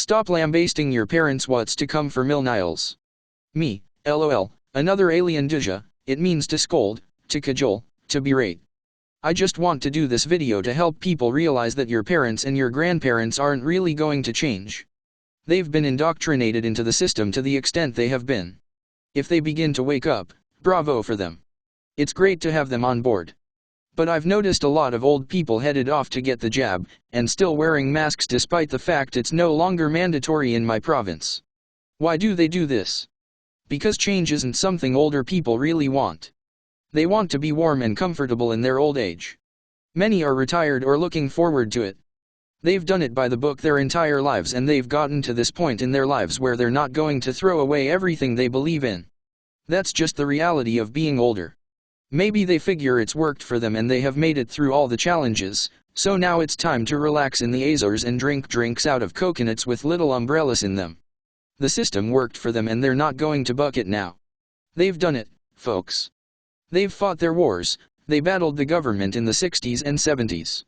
Stop lambasting your parents. What's to come for millenials? Me, lol, another alien dija. It means to scold, to cajole, to berate. I just want to do this video to help people realize that your parents and your grandparents aren't really going to change. They've been indoctrinated into the system to the extent they have been. If they begin to wake up, bravo for them. It's great to have them on board. But I've noticed a lot of old people headed off to get the jab, and still wearing masks despite the fact it's no longer mandatory in my province. Why do they do this? Because change isn't something older people really want. They want to be warm and comfortable in their old age. Many are retired or looking forward to it. They've done it by the book their entire lives, and they've gotten to this point in their lives where they're not going to throw away everything they believe in. That's just the reality of being older. Maybe they figure it's worked for them and they have made it through all the challenges, so now it's time to relax in the Azores and drink drinks out of coconuts with little umbrellas in them. The system worked for them and they're not going to buck it now. They've done it, folks. They've fought their wars. They battled the government in the 60s and 70s.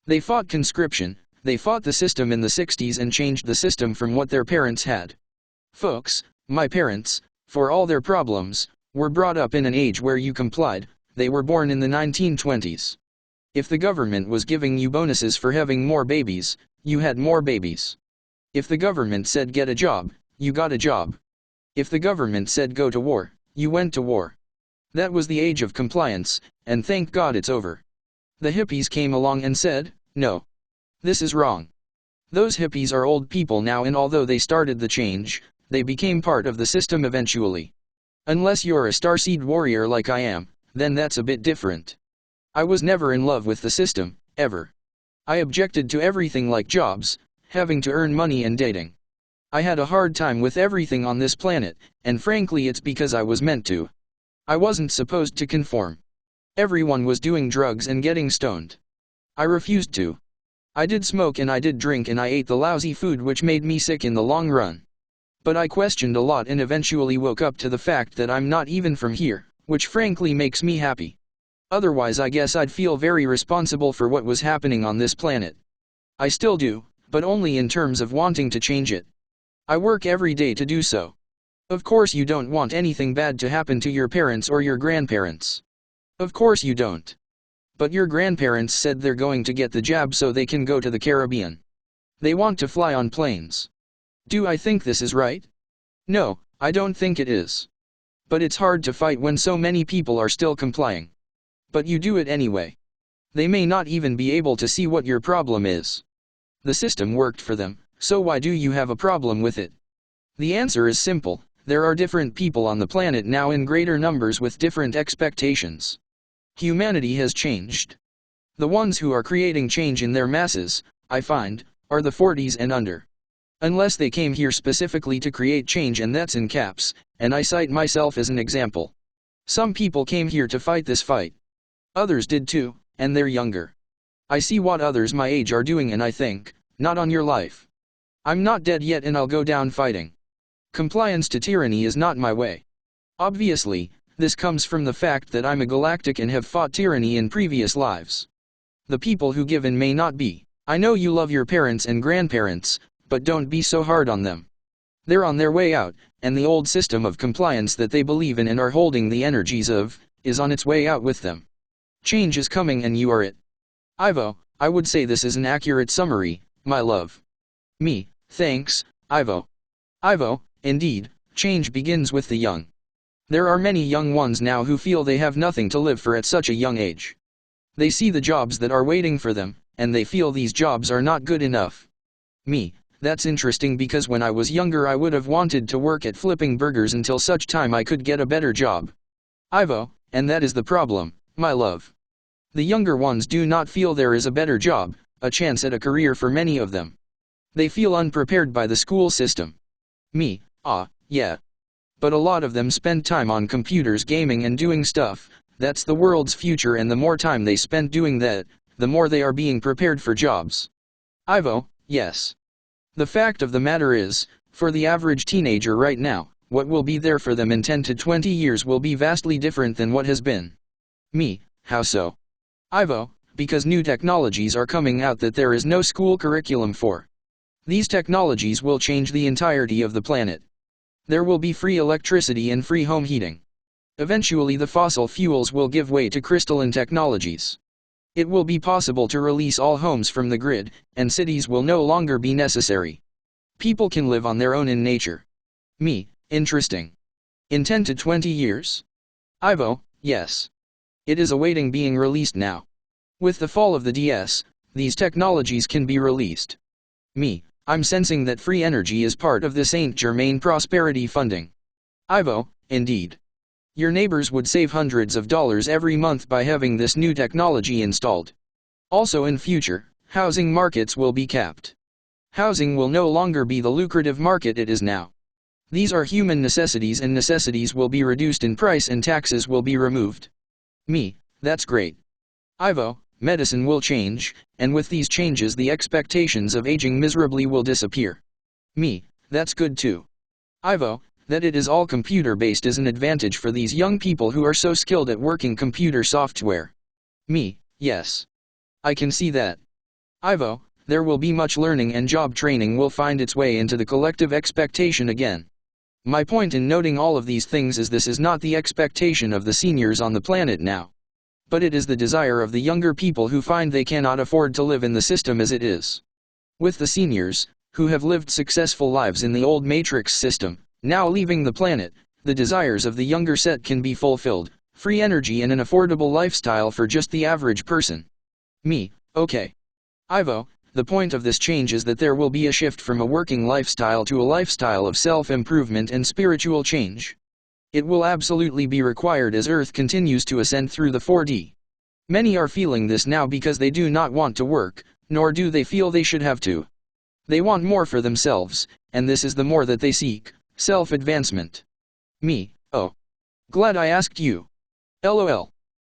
They fought conscription. They fought the system in the 60s and changed the system from what their parents had. Folks, my parents, for all their problems, were brought up in an age where you complied. They were born in the 1920s. If the government was giving you bonuses for having more babies, you had more babies. If the government said get a job, you got a job. If the government said go to war, you went to war. That was the age of compliance, and thank God it's over. The hippies came along and said, no. This is wrong. Those hippies are old people now, and although they started the change, they became part of the system eventually. Unless you're a starseed warrior like I am, then that's a bit different. I was never in love with the system, ever. I objected to everything like jobs, having to earn money and dating. I had a hard time with everything on this planet, and frankly it's because I was meant to. I wasn't supposed to conform. Everyone was doing drugs and getting stoned. I refused to. I did smoke and I did drink and I ate the lousy food which made me sick in the long run. But I questioned a lot and eventually woke up to the fact that I'm not even from here, which frankly makes me happy. Otherwise I guess I'd feel very responsible for what was happening on this planet. I still do, but only in terms of wanting to change it. I work every day to do so. Of course you don't want anything bad to happen to your parents or your grandparents. Of course you don't. But your grandparents said they're going to get the jab so they can go to the Caribbean. They want to fly on planes. Do I think this is right? No, I don't think it is. But it's hard to fight when so many people are still complying. But you do it anyway. They may not even be able to see what your problem is. The system worked for them, so why do you have a problem with it? The answer is simple. There are different people on the planet now in greater numbers with different expectations. Humanity has changed. The ones who are creating change in their masses, I find, are the 40s and under. Unless they came here specifically to create change, and that's in caps, and I cite myself as an example. Some people came here to fight this fight. Others did too, and they're younger. I see what others my age are doing and I think, not on your life. I'm not dead yet and I'll go down fighting. Compliance to tyranny is not my way. Obviously, this comes from the fact that I'm a galactic and have fought tyranny in previous lives. The people who give in may not be. I know you love your parents and grandparents, but don't be so hard on them. They're on their way out, and the old system of compliance that they believe in and are holding the energies of, is on its way out with them. Change is coming and you are it. Ivo, I would say this is an accurate summary, my love. Me, thanks, Ivo. Ivo, indeed, change begins with the young. There are many young ones now who feel they have nothing to live for at such a young age. They see the jobs that are waiting for them, and they feel these jobs are not good enough. Me, that's interesting because when I was younger I would have wanted to work at flipping burgers until such time I could get a better job. Ivo, and that is the problem, my love. The younger ones do not feel there is a better job, a chance at a career for many of them. They feel unprepared by the school system. Me, yeah. But a lot of them spend time on computers gaming and doing stuff. That's the world's future, and the more time they spend doing that, the more they are being prepared for jobs. Ivo, yes. The fact of the matter is, for the average teenager right now, what will be there for them in 10 to 20 years will be vastly different than what has been. Me, how so? Ivo, because new technologies are coming out that there is no school curriculum for. These technologies will change the entirety of the planet. There will be free electricity and free home heating. Eventually the fossil fuels will give way to crystalline technologies. It will be possible to release all homes from the grid, and cities will no longer be necessary. People can live on their own in nature. Me, interesting. In 10 to 20 years? Ivo, yes. It is awaiting being released now. With the fall of the DS, these technologies can be released. Me, I'm sensing that free energy is part of the Saint Germain prosperity funding. Ivo, indeed. Your neighbors would save hundreds of dollars every month by having this new technology installed. Also in future, housing markets will be capped. Housing will no longer be the lucrative market it is now. These are human necessities and necessities will be reduced in price and taxes will be removed. Me, that's great. Ivo, medicine will change, and with these changes the expectations of aging miserably will disappear. Me, that's good too. Ivo, that it is all computer-based is an advantage for these young people who are so skilled at working computer software. Me, yes. I can see that. Ivo, there will be much learning and job training will find its way into the collective expectation again. My point in noting all of these things is this is not the expectation of the seniors on the planet now. But it is the desire of the younger people who find they cannot afford to live in the system as it is. With the seniors, who have lived successful lives in the old matrix system, now leaving the planet, the desires of the younger set can be fulfilled, free energy and an affordable lifestyle for just the average person. Me, okay. Ivo, the point of this change is that there will be a shift from a working lifestyle to a lifestyle of self-improvement and spiritual change. It will absolutely be required as Earth continues to ascend through the 4D. Many are feeling this now because they do not want to work, nor do they feel they should have to. They want more for themselves, and this is the more that they seek. Self-advancement. Me, oh. Glad I asked you. LOL.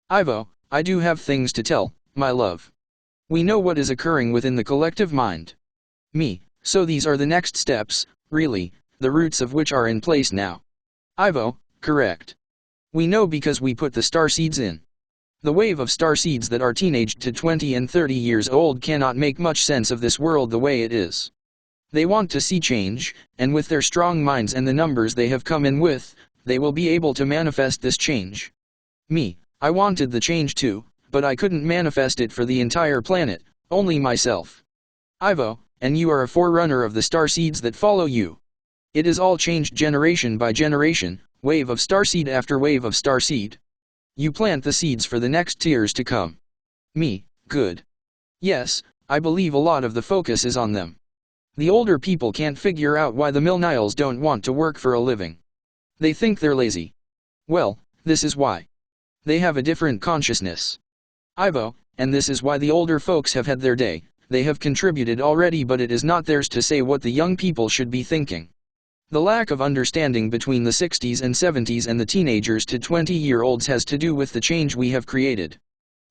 Ivo, I do have things to tell, my love. We know what is occurring within the collective mind. Me, so these are the next steps, really, the roots of which are in place now. Ivo, correct. We know because we put the star seeds in. The wave of star seeds that are teenaged to 20 and 30 years old cannot make much sense of this world the way it is. They want to see change, and with their strong minds and the numbers they have come in with, they will be able to manifest this change. Me, I wanted the change too, but I couldn't manifest it for the entire planet, only myself. Ivo, and you are a forerunner of the star seeds that follow you. It is all changed generation by generation, wave of starseed after wave of starseed. You plant the seeds for the next tiers to come. Me, good. Yes, I believe a lot of the focus is on them. The older people can't figure out why the millenials don't want to work for a living. They think they're lazy. Well, this is why. They have a different consciousness. Ivo, and this is why the older folks have had their day. They have contributed already, but it is not theirs to say what the young people should be thinking. The lack of understanding between the 60s and 70s and the teenagers to 20-year-olds has to do with the change we have created.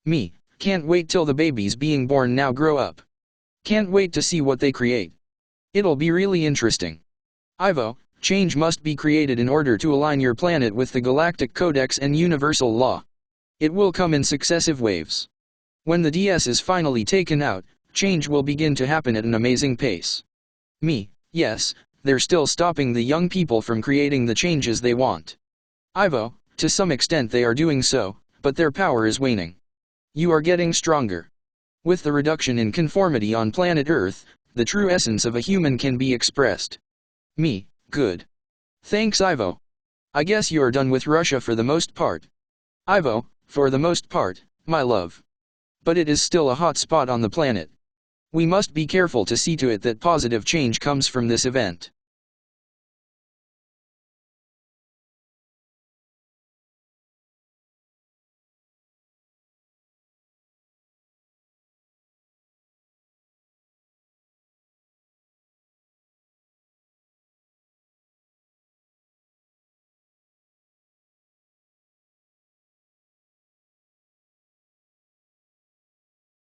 Me, can't wait till the babies being born now grow up. Can't wait to see what they create. It'll be really interesting. Ivo, change must be created in order to align your planet with the Galactic Codex and Universal Law. It will come in successive waves. When the DS is finally taken out, change will begin to happen at an amazing pace. Me, yes, they're still stopping the young people from creating the changes they want. Ivo, to some extent they are doing so, but their power is waning. You are getting stronger. With the reduction in conformity on planet Earth, the true essence of a human can be expressed. Me, good. Thanks Ivo. I guess you're done with Russia for the most part. Ivo, for the most part, my love. But it is still a hot spot on the planet. We must be careful to see to it that positive change comes from this event.